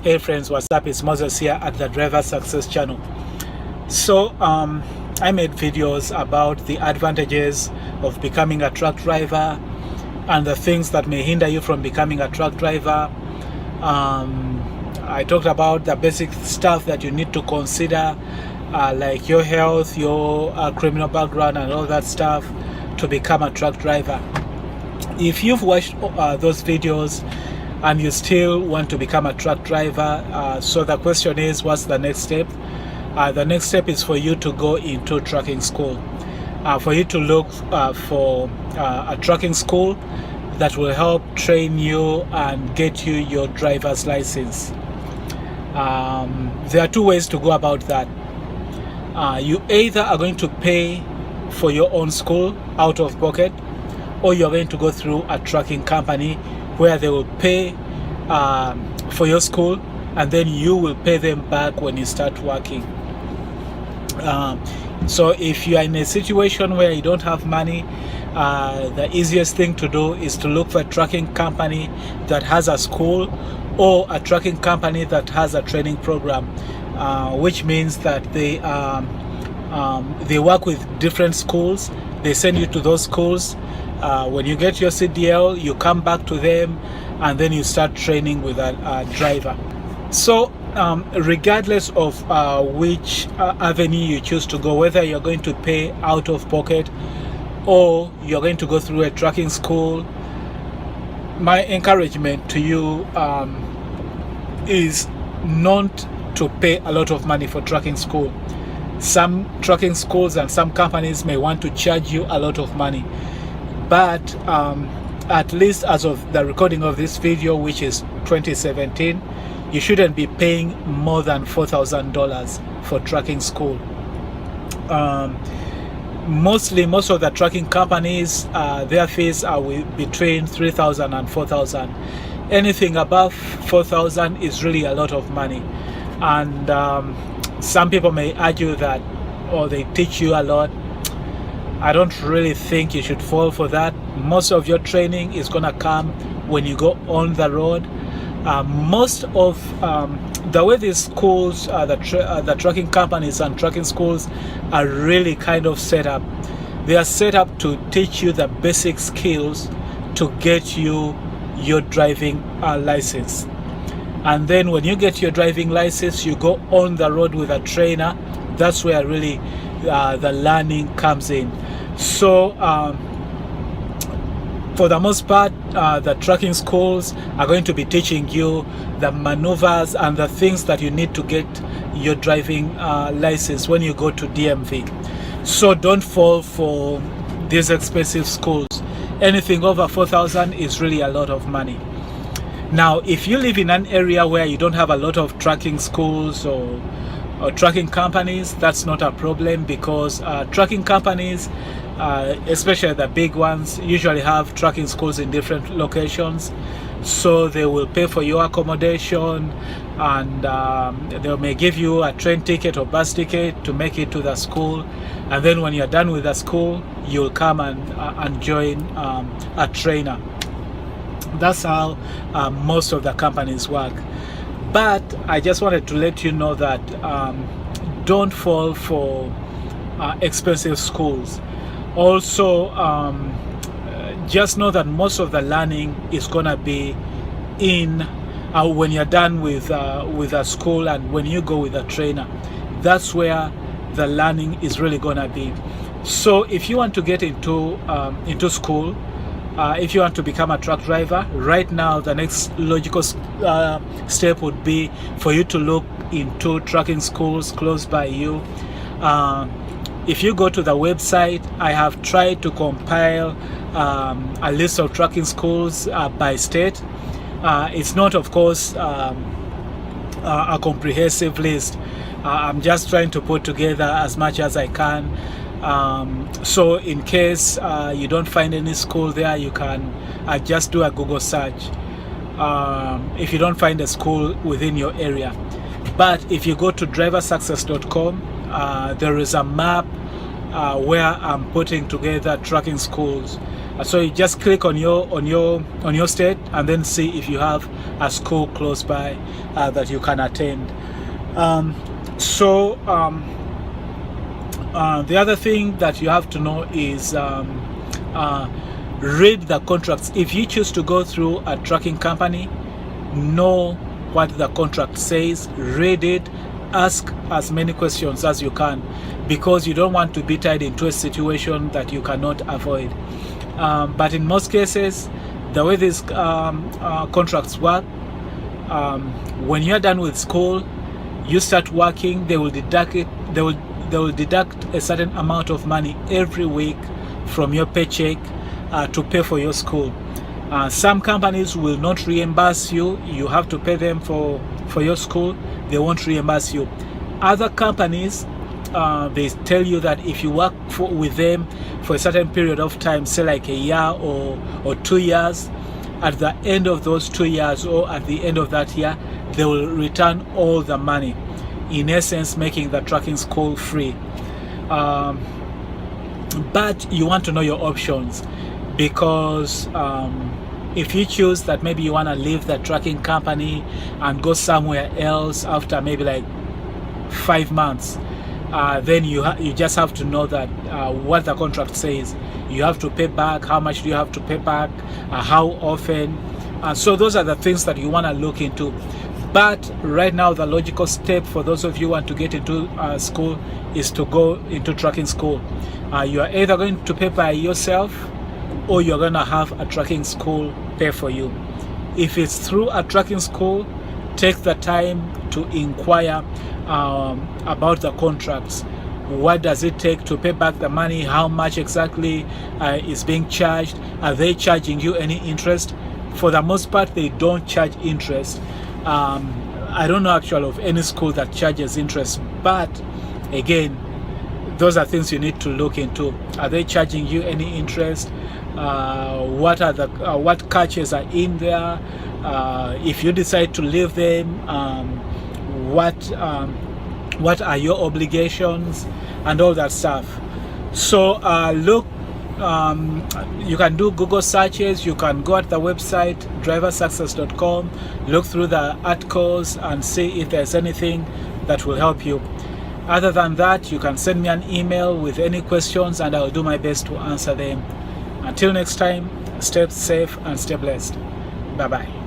Hey friends, what's up? It's Moses here at the Driver Success Channel. So I made videos about the advantages of becoming a truck driver and the things that may hinder you from becoming a truck driver. I talked about the basic stuff that you need to consider, like your health, your criminal background and all that stuff to become a truck driver. If you've watched those videos and you still want to become a truck driver, so the question is, what's the next step? The next step is for you to go into trucking school, for you to look for a trucking school that will help train you and get you your driver's license. There are two ways to go about that. You either are going to pay for your own school out of pocket, or you're going to go through a trucking company where they will pay for your school and then you will pay them back when you start working. So if you are in a situation where you don't have money, the easiest thing to do is to look for a trucking company that has a school or a trucking company that has a training program, which means that they work with different schools. They send you to those schools. When you get your CDL, you come back to them and then you start training with a driver. So regardless of which avenue you choose to go, whether you're going to pay out of pocket or you're going to go through a trucking school, my encouragement to you is not to pay a lot of money for trucking school. Some trucking schools and some companies may want to charge you a lot of money, but at least as of the recording of this video, which is 2017, you shouldn't be paying more than $4,000 for trucking school. Most of the trucking companies, their fees are between $3,000 and $4,000. Anything above $4,000 is really a lot of money, and some people may argue that, or they teach you a lot. I don't really think you should fall for that. Most of your training is gonna come when you go on the road. Most of the way these schools, the trucking companies and trucking schools are really kind of set up. They are set up to teach you the basic skills to get you your driving license. And then when you get your driving license, you go on the road with a trainer. That's where really the learning comes in. So for the most part, the trucking schools are going to be teaching you the maneuvers and the things that you need to get your driving license when you go to DMV. So don't fall for these expensive schools. Anything over $4,000 is really a lot of money. Now, if you live in an area where you don't have a lot of trucking schools or trucking companies, that's not a problem, because trucking companies, especially the big ones, usually have trucking schools in different locations. So they will pay for your accommodation, and they may give you a train ticket or bus ticket to make it to the school. And then when you're done with the school, you'll come and join a trainer. That's how most of the companies work. But I just wanted to let you know that don't fall for expensive schools. Also, just know that most of the learning is gonna be in when you're done with a school and when you go with a trainer. That's where the learning is really gonna be. So if you want to get into school, if you want to become a truck driver, right now the next logical step would be for you to look into trucking schools close by you. If you go to the website, I have tried to compile a list of trucking schools by state. It's not, of course, a comprehensive list. I'm just trying to put together as much as I can. So in case you don't find any school there, you can just do a Google search if you don't find a school within your area. But if you go to driversuccess.com, there is a map where I'm putting together trucking schools. So you just click on your state and then see if you have a school close by that you can attend. The other thing that you have to know is read the contracts. If you choose to go through a trucking company, know what the contract says, read it, ask as many questions as you can, because you don't want to be tied into a situation that you cannot avoid. But in most cases, the way these contracts work, when you're done with school, you start working, they will deduct it. They will deduct a certain amount of money every week from your paycheck to pay for your school. Some companies will not reimburse you. You have to pay them for your school. They won't reimburse you. Other companies, they tell you that if you work with them for a certain period of time, say like a year or 2 years, at the end of those 2 years or at the end of that year, they will return all the money, in essence making the trucking school free. But you want to know your options, because if you choose that maybe you want to leave the trucking company and go somewhere else after maybe like 5 months, then you just have to know that what the contract says. You have to pay back. How much do you have to pay back? How often? So those are the things that you want to look into. But right now, the logical step for those of you who want to get into school is to go into trucking school. You are either going to pay by yourself, or you're going to have a trucking school pay for you. If it's through a trucking school, take the time to inquire about the contracts. What does it take to pay back the money? How much exactly is being charged? Are they charging you any interest? For the most part, they don't charge interest. I don't know actually of any school that charges interest, but again, those are things you need to look into. Are they charging you any interest? What catches are in there? If you decide to leave them, what are your obligations and all that stuff. So look, you can do Google searches. You can go at the website driversuccess.com, look through the articles and see if there's anything that will help you. Other than that, you can send me an email with any questions and I'll do my best to answer them. Until next time, stay safe and stay blessed. Bye bye.